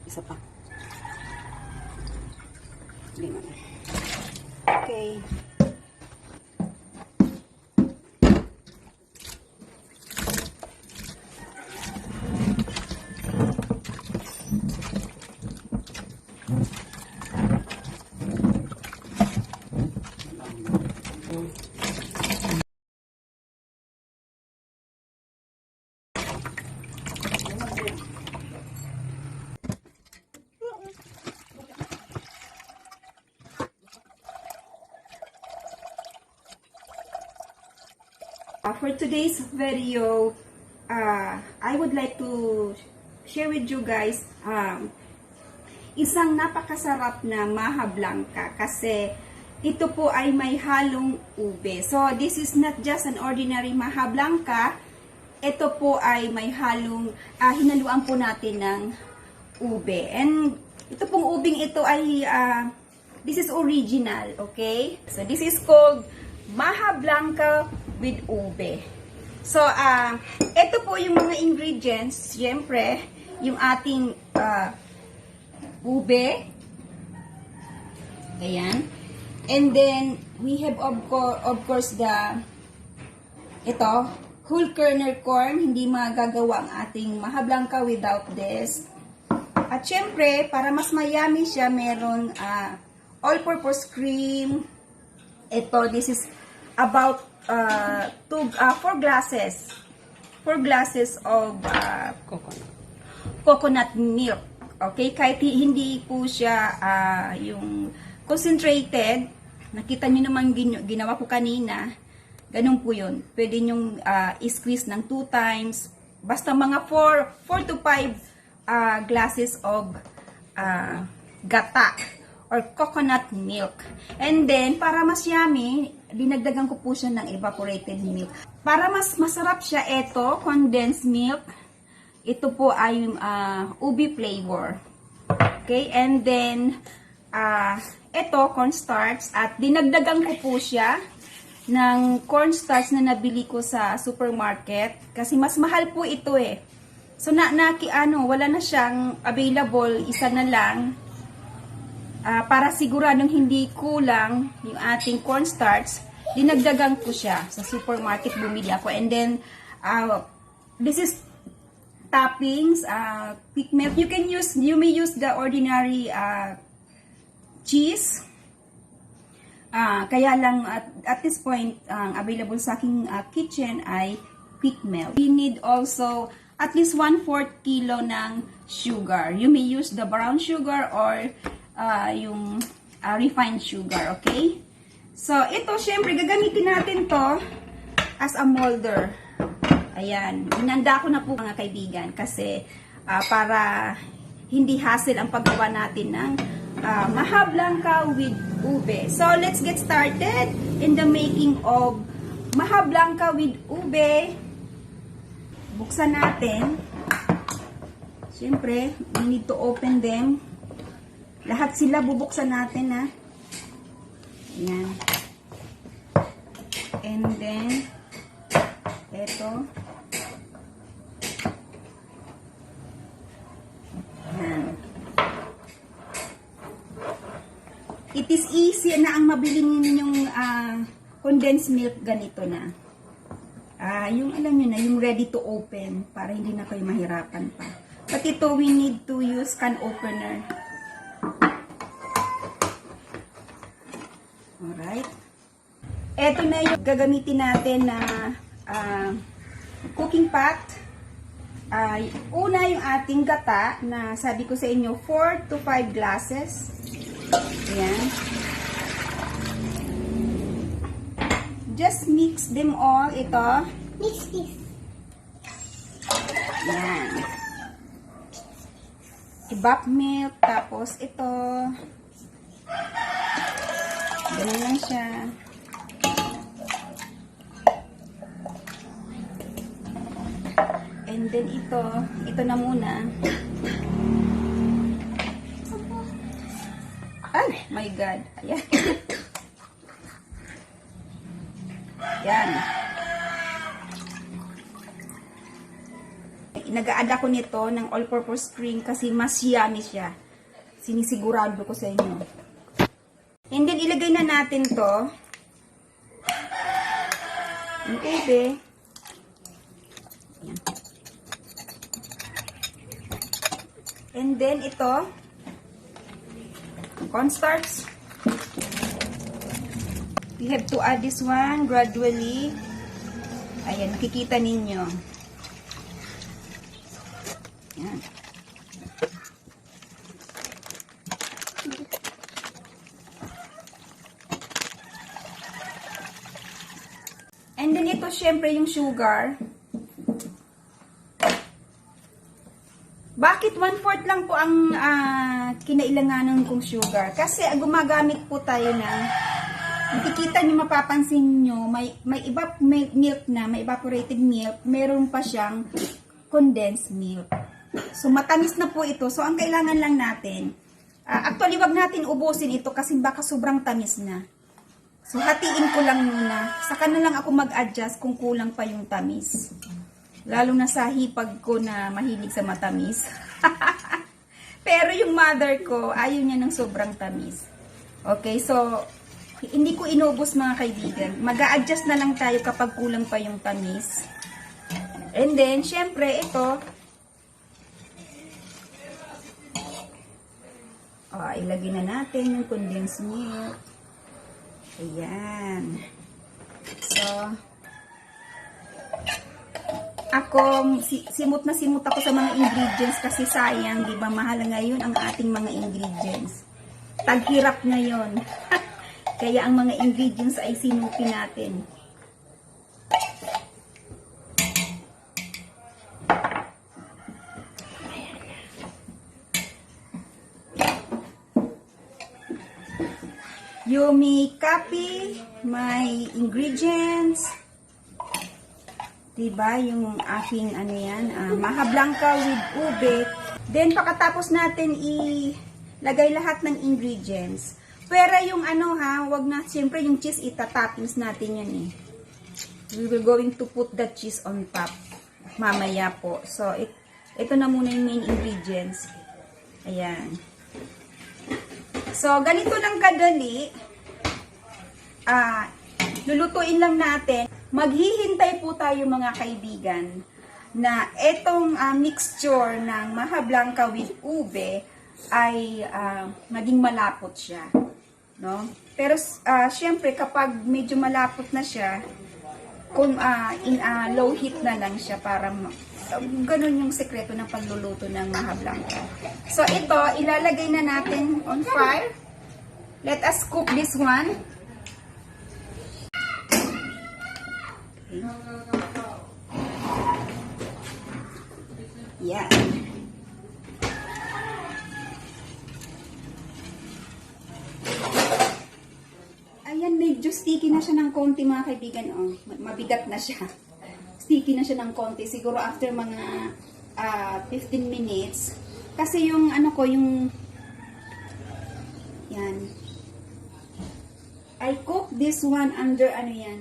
Isa pa. Lima. Okay. For today's video, I would like to share with you guys isang napakasarap na maha blanca kasi ito po ay may halong ube. So this is not just an ordinary maha blanca. Ito po ay may halong hinaluan po natin ng ube. And ito pong ubing ito ay this is original, okay? So this is called maha blanca with ube. So, ito po yung mga ingredients. Siyempre, yung ating ube. Ayan. And then, we have of course ito, whole kernel corn. Hindi magagawa ang ating maha blanca without this. At syempre, para mas mayami siya, meron all-purpose cream. Ito, this is about 4 glasses of coconut milk. Okay, kahit hindi po siya yung concentrated, nakita niyo naman ginawa ko kanina, ganun po yun. Pwede nyong i-squeeze ng 2 times, basta mga 4 to 5 glasses of gata or coconut milk. And then, para mas yummy, dinagdagan ko po siya ng evaporated milk. Para mas masarap siya, ito, condensed milk. Ito po ay ubi flavor. Okay, and then, ito, cornstarch. At dinagdagan ko po siya ng cornstarch na nabili ko sa supermarket. Kasi mas mahal po ito eh. So, wala na siyang available, isa na lang. Para siguradong hindi kulang yung ating cornstarch, dinagdagan ko siya sa supermarket, bumili ako. And then, this is toppings, quick melt. You may use the ordinary cheese. Kaya lang, at this point, available sa aking kitchen ay quick melt. We need also at least 1/4 kilo ng sugar. You may use the brown sugar or yung refined sugar, okay? So, ito, syempre, gagamitin natin to as a molder. Ayan. Inanda ko na po, mga kaibigan, kasi para hindi hassle ang paggawa natin ng maha blanca with ube. So, let's get started in the making of maha blanca with ube. Buksan natin. Syempre, we need to open them. Lahat sila bubuksan natin, ha. Ayan. And then, eto. Ayan. It is easy na ang mabili ninyong condensed milk, ganito na. Yung alam nyo na, yung ready to open, para hindi na kayo mahirapan pa. But ito, we need to use can opener. Alright. Ito na yung gagamitin natin na cooking pot. Una yung ating gata na sabi ko sa inyo 4 to 5 glasses. Ayan. Just mix them all. Ito. Mix this. Ayan. Evap milk. Tapos ito. Ganun lang siya. And then ito na muna. Ay, my God. Ayan. Yan. nag-a-add ako nito ng all-purpose cream kasi mas yummy siya. Sinisigurado ko sa inyo. And then, ilagay na natin to. Yung ube. Ayan. And then, ito. Cornstarch. We have to add this one gradually. Ayan, nakikita ninyo. Ayan. And then ito, syempre, yung sugar. Bakit 1/4 lang po ang kinailanganan kong sugar? Kasi gumagamit po tayo ng, nakikita nyo, mapapansin nyo, may milk na, may evaporated milk, meron pa siyang condensed milk. So, matamis na po ito. So, ang kailangan lang natin, actually, wag natin ubusin ito kasi baka sobrang tamis na. So, hatiin ko lang muna. Saka na lang ako mag-adjust kung kulang pa yung tamis. Lalo na sa hipag ko na mahilig sa matamis. Pero yung mother ko, ayaw niya ng sobrang tamis. Okay, so, hindi ko inubos mga kaibigan. Mag-a-adjust na lang tayo kapag kulang pa yung tamis. And then, syempre, ito, ilagay na natin yung condensed milk. Ayan. So, ako, simot na simot ako sa mga ingredients kasi sayang, di ba, mahal ngayon ang ating mga ingredients. Taghirap ngayon. Kaya ang mga ingredients ay sinutin natin. You may copy my ingredients. Diba? Yung aking ano yan, maha blanca with ube. Then, pagkatapos natin ilagay lahat ng ingredients. Pero yung ano wag na, siyempre yung cheese itatoppings natin yan eh. We will going to put the cheese on top. Mamaya po. So, ito na muna yung main ingredients. Ayan. So, ganito lang kadali. Lulutuin lang natin. Maghihintay po tayo mga kaibigan na itong mixture ng maha blanca with ube ay maging malapot siya. No? Pero, syempre, kapag medyo malapot na siya, kung low heat na lang siya para ganun yung sekreto ng pagluluto ng maha blanca. So, ito, ilalagay na natin on fire. Let us cook this one. Okay. Yan. Ayan, medyo sticky na siya ng konti mga kaibigan. Oh, mabigat na siya. Sticky na siya ng konti. Siguro after mga 15 minutes. Kasi yung ano ko, yung yan. I cook this one under ano yan.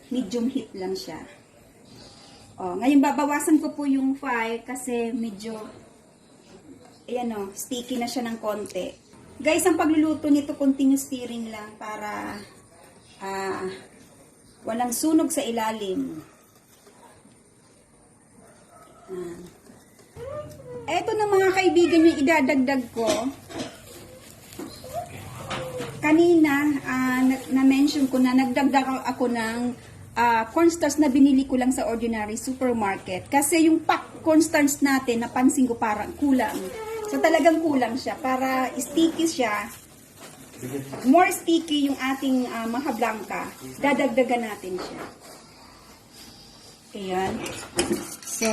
Medium heat lang siya. Oh, ngayon babawasan ko po yung fire kasi medyo ayan oh, sticky na siya ng konti. Guys, ang pagluluto nito continuous stirring lang para walang sunog sa ilalim. Eto na mga kaibigan yung idadagdag ko. Kanina, na-mention ko na nagdagdag ako ng cornstarch na binili ko lang sa ordinary supermarket. Kasi yung pack cornstarch natin, napansin ko parang kulang. So talagang kulang siya. Para sticky siya, more sticky yung ating maha blanca, dadagdagan natin siya. Ayan. So,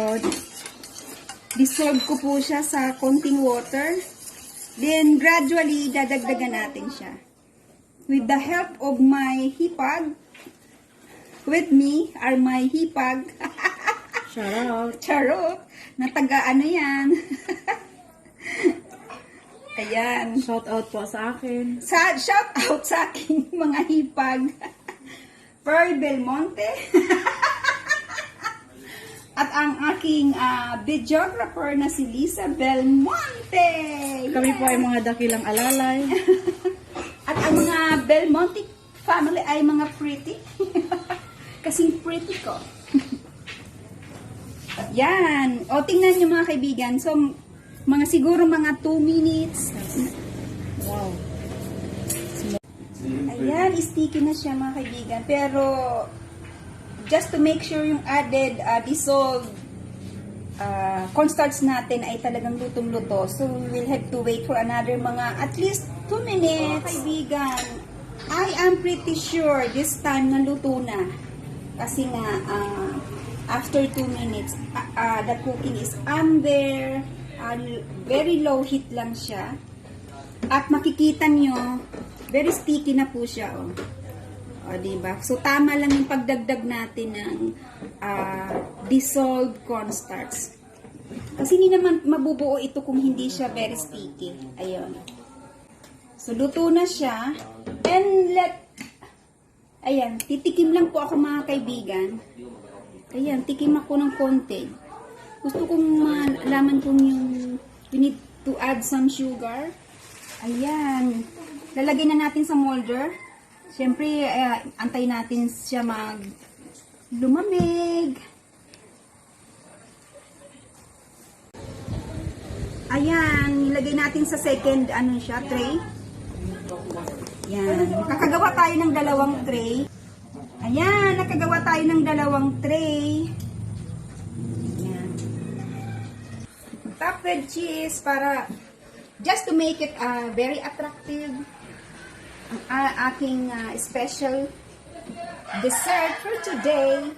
dissolve ko po siya sa konting water. Then, gradually, dadagdagan natin siya. With the help of my hipag, with me are my hipag. Charot. Charot. Nataga ano yan. Ayan. Shout out po sa akin. Shout out sa aking mga hipag. Pearl Belmonte. At ang aking videographer na si Lisa Belmonte. Kami po ay mga dakilang alalay. At ang mga Belmonte family ay mga pretty. Kasing pretty ko. Yan. O, tingnan nyo mga kaibigan. So, siguro mga 2 minutes. Wow. Ayan, sticky na siya mga kaibigan. Pero, just to make sure yung added dissolved cornstarch natin ay talagang lutong-luto. So, we will have to wait for another mga at least 2 minutes. Mga kaibigan, I am pretty sure this time naluto na. Kasi nga, after 2 minutes, the cooking is under very low heat lang siya. At makikita nyo, very sticky na po siya. Oh. O, diba? So, tama lang yung pagdagdag natin ng dissolved cornstarch. Kasi hindi naman mabubuo ito kung hindi siya very sticky. Ayun. So, luto na siya. And ayan, titikim lang po ako mga kaibigan. Ayan, tikim ako ng konti. Gusto kong malaman kung you need to add some sugar. Ayan. Lalagay na natin sa molder. Siyempre, antayin natin siya lumamig. Ayan, nilagay natin sa second, tray. Ayan, nakagawa tayo ng 2 tray. Ayan, nakagawa tayo ng 2 tray. Ayan. Top with cheese para just to make it very attractive. Ang aking special dessert for today.